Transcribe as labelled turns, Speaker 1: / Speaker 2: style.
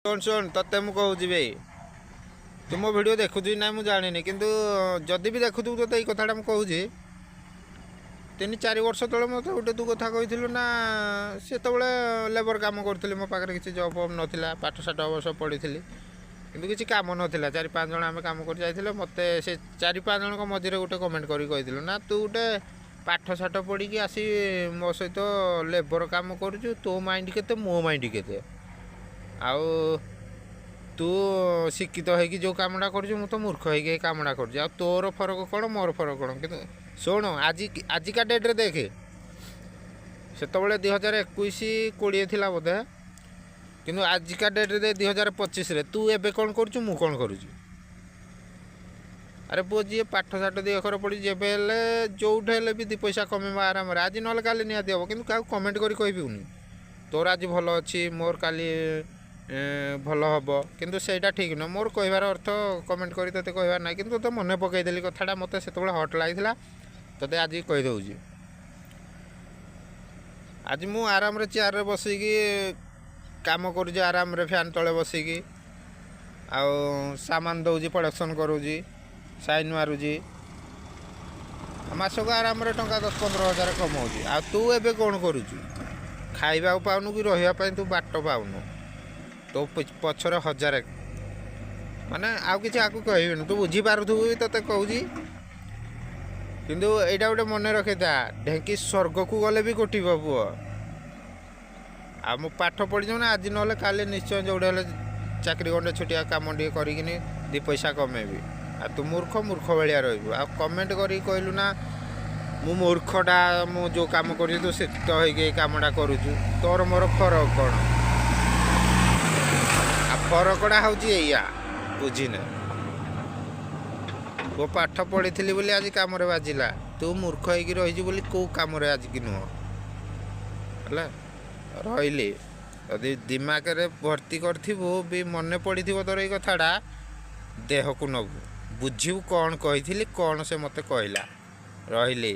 Speaker 1: ଶୁଣ ଶୁଣ ତତେ ମୁଁ କହୁଛି ଭାଇ ତୁ ମୋ ଭିଡ଼ିଓ ଦେଖୁଛୁ ନା ମୁଁ ଜାଣିନି କିନ୍ତୁ ଯଦି ବି ଦେଖୁଥିବୁ ତୋତେ ଏଇ କଥାଟା ମୁଁ କହୁଛି 3-4 ବର୍ଷ ତଳେ ମୋତେ ଗୋଟେ ତୁ କଥା କହିଥିଲୁ ନା ସେତେବେଳେ ଲେବର କାମ କରୁଥିଲି ମୋ ପାଖରେ କିଛି ଜବ୍ ଫବ୍ ନଥିଲା ପାଠଶାଠ ଅବଶ୍ୟ ପଢ଼ିଥିଲି କିନ୍ତୁ କିଛି କାମ ନଥିଲା 4-5 ଜଣ ଆମେ କାମ କରି ଯାଇଥିଲେ ମୋତେ ସେ 4-5 ଜଣଙ୍କ ମଝିରେ ଗୋଟେ କମେଣ୍ଟ କରିକି କହିଥିଲୁ ନା ତୁ ଗୋଟେ ପାଠଶାଠ ପଢ଼ିକି ଆସି ମୋ ସହିତ ଲେବର କାମ କରୁଛୁ ତୋ ମାଇଣ୍ଡ କେତେ ମୋ ମାଇଣ୍ଡ କେତେ ଆଉ ତୁ ଶିକ୍ଷିତ ହେଇକି ଯେଉଁ କାମଟା କରୁଛୁ ମୁଁ ତ ମୂର୍ଖ ହେଇକି ଏଇ କାମଟା କରୁଛି ଆଉ ତୋର ଫରକ କ'ଣ ମୋର ଫରକ କ'ଣ କିନ୍ତୁ ଶୁଣ ଆଜିକା ଡେଟ୍ରେ ଦେଖେ ସେତେବେଳେ 2021-20 ଥିଲା ବୋଧେ କିନ୍ତୁ ଆଜିକା ଡେଟ୍ରେ 2025ରେ ତୁ ଏବେ କ'ଣ କରୁଛୁ ମୁଁ କ'ଣ କରୁଛି ଆରେ ପୁଅ ଯିଏ ପାଠଶାଠ 2 ଅକ୍ଷର ପଢ଼ି ଯେବେ ହେଲେ ଯେଉଁଠି ହେଲେ ବି 2 ପଇସା କମେଇବା ଆରାମରେ ଆଜି ନହେଲେ କାଲି ନିହାତି ହେବ କିନ୍ତୁ କାହାକୁ କମେଣ୍ଟ କରି କହିବିନି ତୋର ଆଜି ଭଲ ଅଛି ମୋର କାଲି ଭଲ ହେବ କିନ୍ତୁ ସେଇଟା ଠିକ୍ ନୁହେଁ ମୋର କହିବାର ଅର୍ଥ କମେଣ୍ଟ କରି ତୋତେ କହିବାର ନାହିଁ କିନ୍ତୁ ତୋତେ ମନେ ପକାଇଦେଲି କଥାଟା ମୋତେ ସେତେବେଳେ ହଟ୍ ଲାଗିଥିଲା ତୋତେ ଆଜି କହିଦେଉଛି ଆଜି ମୁଁ ଆରାମରେ ଚେୟାରରେ ବସିକି କାମ କରୁଛି ଆରାମରେ ଫ୍ୟାନ୍ ତଳେ ବସିକି ଆଉ ସାମାନ ଦେଉଛି ପ୍ରଡ଼କ୍ସନ୍ କରୁଛି ସାଇନ୍ ମାରୁଛି ମାସକୁ ଆରାମରେ ଟଙ୍କା 10-15 ହଜାର କମାଉଛି ଆଉ ତୁ ଏବେ କ'ଣ କରୁଛୁ ଖାଇବାକୁ ପାଉନୁ କି ରହିବା ପାଇଁ ତୁ ବାଟ ପାଉନୁ ତୋ ପଛରେ 1000 ମାନେ ଆଉ କିଛି ଆକୁ କହିବିନି ତୁ ବୁଝିପାରୁଥିବୁ ବି ତୋତେ କହୁଛି କିନ୍ତୁ ଏଇଟା ଗୋଟେ ମନେ ରଖିଥା ଢେଙ୍କି ସ୍ୱର୍ଗକୁ ଗଲେ ବି କୋଟିବ ପୁଅ ଆଉ ମୁଁ ପାଠ ପଢ଼ିଛି ନା ଆଜି ନହେଲେ କାଲି ନିଶ୍ଚୟ ଯେଉଁଠି ହେଲେ ଚାକିରି ଖଣ୍ଡେ ଛୋଟିଆ କାମ ଟିକେ କରିକିନି 2 ପଇସା କମେଇବି ଆଉ ତୁ ମୂର୍ଖ ଭଳିଆ ରହିବୁ ଆଉ କମେଣ୍ଟ କରିକି କହିଲୁ ନା ମୁଁ ମୂର୍ଖଟା ମୁଁ ଯେଉଁ କାମ କରୁଛି ତୁ ଶିକ୍ଷିତ ହେଇକି ଏଇ କାମଟା କରୁଛୁ ତୋର ମୋର ଫରକ କ'ଣ ଫରକଟା ହେଉଛି ଏଇଆ ବୁଝିନେ ତୁ ପାଠ ପଢ଼ିଥିଲି ବୋଲି ଆଜି କାମରେ ବାଜିଲା ତୁ ମୂର୍ଖ ହେଇକି ରହିଛୁ ବୋଲି କେଉଁ କାମରେ ଆଜିକି ନୁହଁ ହେଲା ରହିଲି ଯଦି ଦିମାଗରେ ଭର୍ତ୍ତି କରିଥିବୁ ବି ମନେ ପଡ଼ିଥିବ ତୋର ଏଇ କଥାଟା ଦେହକୁ ନେବୁ ବୁଝିବୁ କ'ଣ କହିଥିଲି କ'ଣ ସେ ମୋତେ କହିଲା ରହିଲି।